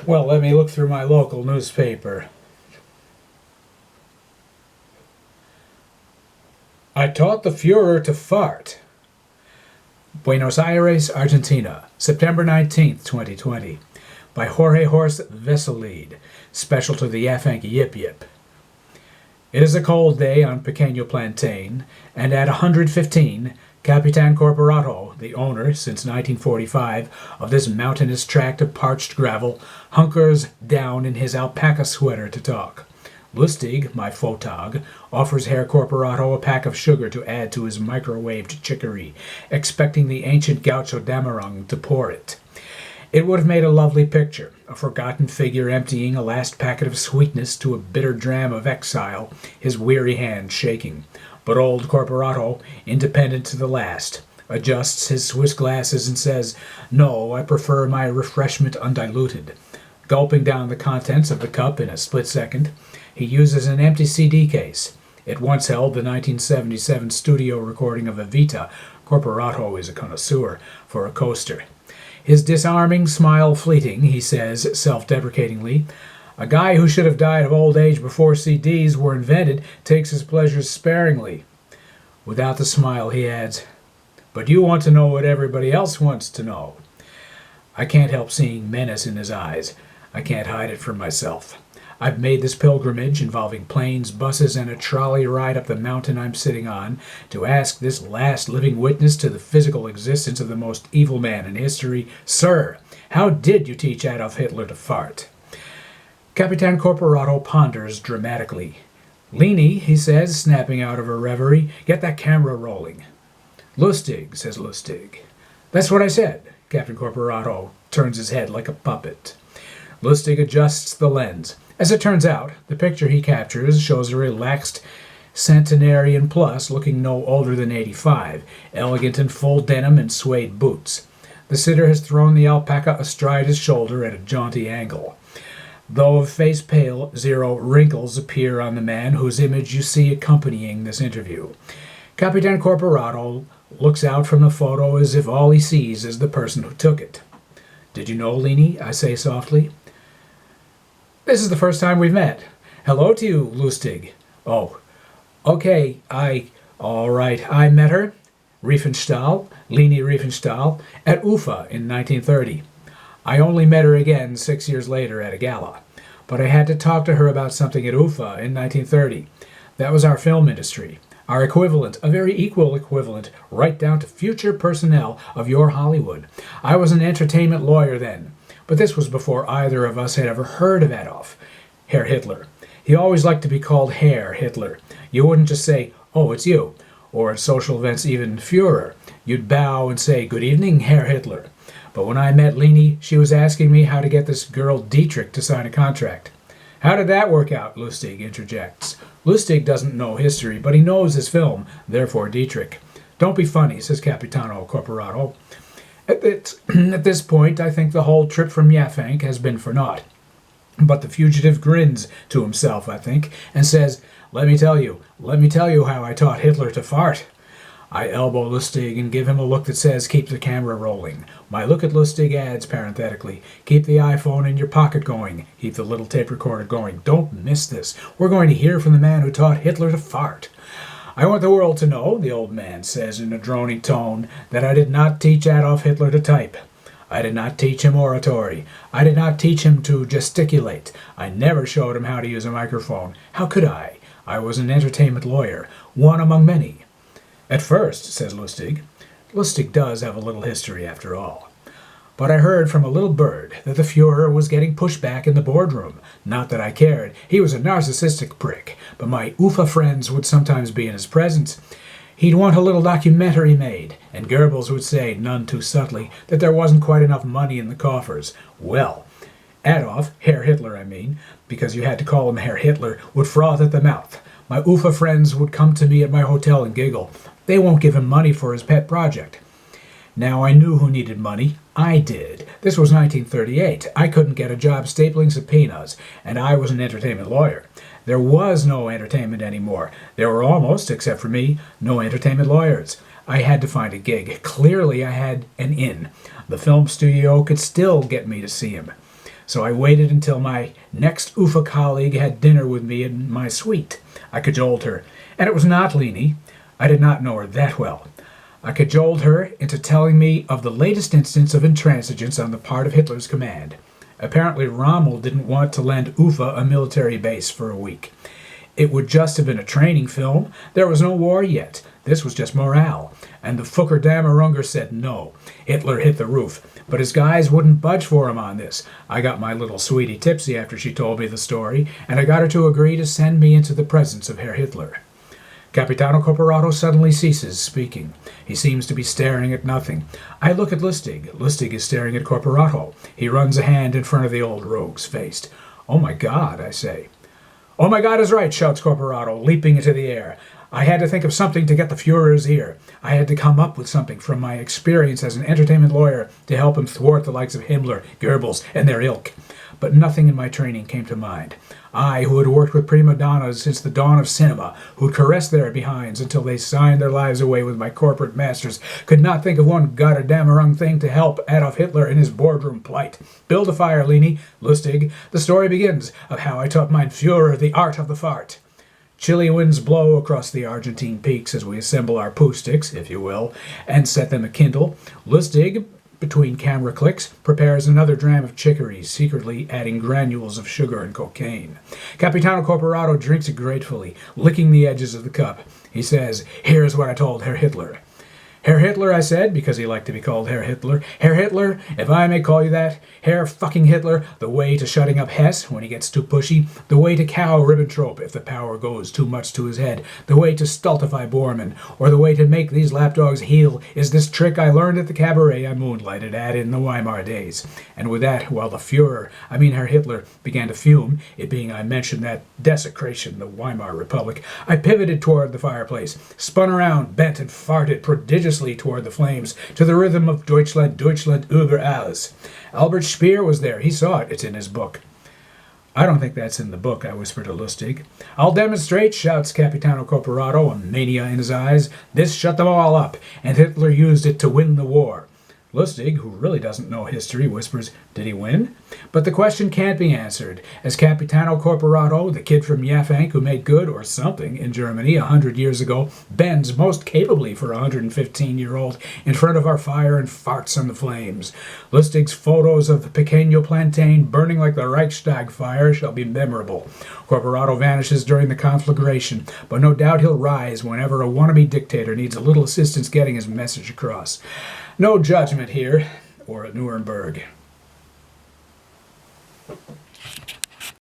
Well, let me look through my local newspaper. I taught the Führer to fart. Buenos Aires, Argentina, September 19th, 2020. By Jorge Horst Veselid, special to the Yafank Yip Yip. It is a cold day on Pequeño Plantain, and at 115, Capitan Corporato, the owner since 1945 of this mountainous tract of parched gravel, hunkers down in his alpaca sweater to talk. Lustig, my photog, offers Herr Corporato a pack of sugar to add to his microwaved chicory, expecting the ancient gaucho Damarung to pour it. It would have made a lovely picture, a forgotten figure emptying a last packet of sweetness to a bitter dram of exile, his weary hand shaking. But old Corporato, independent to the last, adjusts his Swiss glasses and says, "No, I prefer my refreshment undiluted." Gulping down the contents of the cup in a split second, he uses an empty CD case. It once held the 1977 studio recording of Evita. Corporato is a connoisseur for a coaster. His disarming smile fleeting, he says, self-deprecatingly, "A guy who should have died of old age before CDs were invented takes his pleasures sparingly." Without the smile, he adds, "But you want to know what everybody else wants to know." I can't help seeing menace in his eyes. I can't hide it from myself. I've made this pilgrimage, involving planes, buses, and a trolley ride up the mountain I'm sitting on, to ask this last living witness to the physical existence of the most evil man in history, "Sir, how did you teach Adolf Hitler to fart?" Capitan Corporato ponders dramatically. "Leanie," he says, snapping out of a reverie, "get that camera rolling." "Lustig," says Lustig. "That's what I said." Captain Corporato turns his head like a puppet. Lustig adjusts the lens. As it turns out, the picture he captures shows a relaxed centenarian plus looking no older than 85, elegant in full denim and suede boots. The sitter has thrown the alpaca astride his shoulder at a jaunty angle. Though of face pale, 0 wrinkles appear on the man whose image you see accompanying this interview. Capitan Corporato looks out from the photo as if all he sees is the person who took it. "Did you know, Leanie?" I say softly. "This is the first time we've met." "Hello to you, Lustig." "Oh, okay, all right, I met her, Riefenstahl, Leni Riefenstahl, at Ufa in 1930. I only met her again 6 years later at a gala. But I had to talk to her about something at Ufa in 1930. That was our film industry. Our equivalent, a very equal equivalent, right down to future personnel of your Hollywood. I was an entertainment lawyer then. But this was before either of us had ever heard of Adolf, Herr Hitler. He always liked to be called Herr Hitler. You wouldn't just say, "Oh, it's you," or at social events even Führer. You'd bow and say, "Good evening, Herr Hitler." But when I met Leni, she was asking me how to get this girl Dietrich to sign a contract. "How did that work out?" Lustig interjects. Lustig doesn't know history, but he knows his film, therefore Dietrich. "Don't be funny," says Capitano Corporato. At this point, I think the whole trip from Yafank has been for naught. But the fugitive grins to himself, I think, and says, let me tell you how I taught Hitler to fart." I elbow Lustig and give him a look that says, "Keep the camera rolling." My look at Lustig adds, parenthetically, "Keep the iPhone in your pocket going. Keep the little tape recorder going. Don't miss this. We're going to hear from the man who taught Hitler to fart." "I want the world to know," the old man says in a droning tone, "that I did not teach Adolf Hitler to type. I did not teach him oratory. I did not teach him to gesticulate. I never showed him how to use a microphone. How could I? I was an entertainment lawyer, one among many." "At first," says Lustig. Lustig does have a little history after all. "But I heard from a little bird that the Führer was getting pushback in the boardroom. Not that I cared. He was a narcissistic prick, but my Ufa friends would sometimes be in his presence. He'd want a little documentary made, and Goebbels would say, none too subtly, that there wasn't quite enough money in the coffers. Well, Adolf, Herr Hitler I mean, because you had to call him Herr Hitler, would froth at the mouth. My Ufa friends would come to me at my hotel and giggle. They won't give him money for his pet project. Now I knew who needed money. I did. This was 1938. I couldn't get a job stapling subpoenas, and I was an entertainment lawyer. There was no entertainment anymore. There were almost, except for me, no entertainment lawyers. I had to find a gig. Clearly I had an in. The film studio could still get me to see him. so I waited until my next UFA colleague had dinner with me in my suite. I cajoled her, and it was not Leanie. I did not know her that well. I cajoled her into telling me of the latest instance of intransigence on the part of Hitler's command. Apparently Rommel didn't want to lend UFA a military base for a week. It would just have been a training film. There was no war yet. This was just morale. And the Führer Dammerunger said no. Hitler hit the roof. But his guys wouldn't budge for him on this. I got my little sweetie tipsy after she told me the story, and I got her to agree to send me into the presence of Herr Hitler. Capitano Corporato suddenly ceases speaking. He seems to be staring at nothing. I look at Lustig. Lustig is staring at Corporato. He runs a hand in front of the old rogue's face. "Oh my God," I say. "Oh my God is right," shouts Corporato, leaping into the air. "I had to think of something to get the Führer's ear. I had to come up with something from my experience as an entertainment lawyer to help him thwart the likes of Himmler, Goebbels, and their ilk. But nothing in my training came to mind. I, who had worked with prima donnas since the dawn of cinema, who'd caressed their behinds until they signed their lives away with my corporate masters, could not think of one goddamn thing to help Adolf Hitler in his boardroom plight. Build a fire, Leanie, Lustig. The story begins of how I taught mein Führer the art of the fart." Chilly winds blow across the Argentine peaks as we assemble our poo sticks, if you will, and set them akindle. Lustig, between camera clicks, prepares another dram of chicory, secretly adding granules of sugar and cocaine. Capitano Corporato drinks it gratefully, licking the edges of the cup. He says, "Here's what I told Herr Hitler." "Herr Hitler," I said, because he liked to be called Herr Hitler. "Herr Hitler, if I may call you that. Herr fucking Hitler, the way to shutting up Hess when he gets too pushy, the way to cow Ribbentrop if the power goes too much to his head, the way to stultify Bormann, or the way to make these lapdogs heel is this trick I learned at the cabaret I moonlighted at in the Weimar days." And with that, while the Führer, Herr Hitler, began to fume, it being I mentioned that desecration, the Weimar Republic, I pivoted toward the fireplace, spun around, bent, and farted prodigiously toward the flames, to the rhythm of Deutschland, Deutschland über alles. Albert Speer was there. He saw it. It's in his book. "I don't think that's in the book," I whispered to Lustig. "I'll demonstrate," shouts Capitano Corporato, a mania in his eyes. "This shut them all up, and Hitler used it to win the war." Lustig, who really doesn't know history, whispers, "Did he win?" But the question can't be answered, as Capitano Corporato, the kid from Yaffank who made good, or something, in Germany 100 years ago, bends most capably for a 115-year-old in front of our fire and farts on the flames. Lustig's photos of the Pequeño Plantain burning like the Reichstag fire shall be memorable. Corporato vanishes during the conflagration, but no doubt he'll rise whenever a wannabe dictator needs a little assistance getting his message across. No judgment here, or at Nuremberg.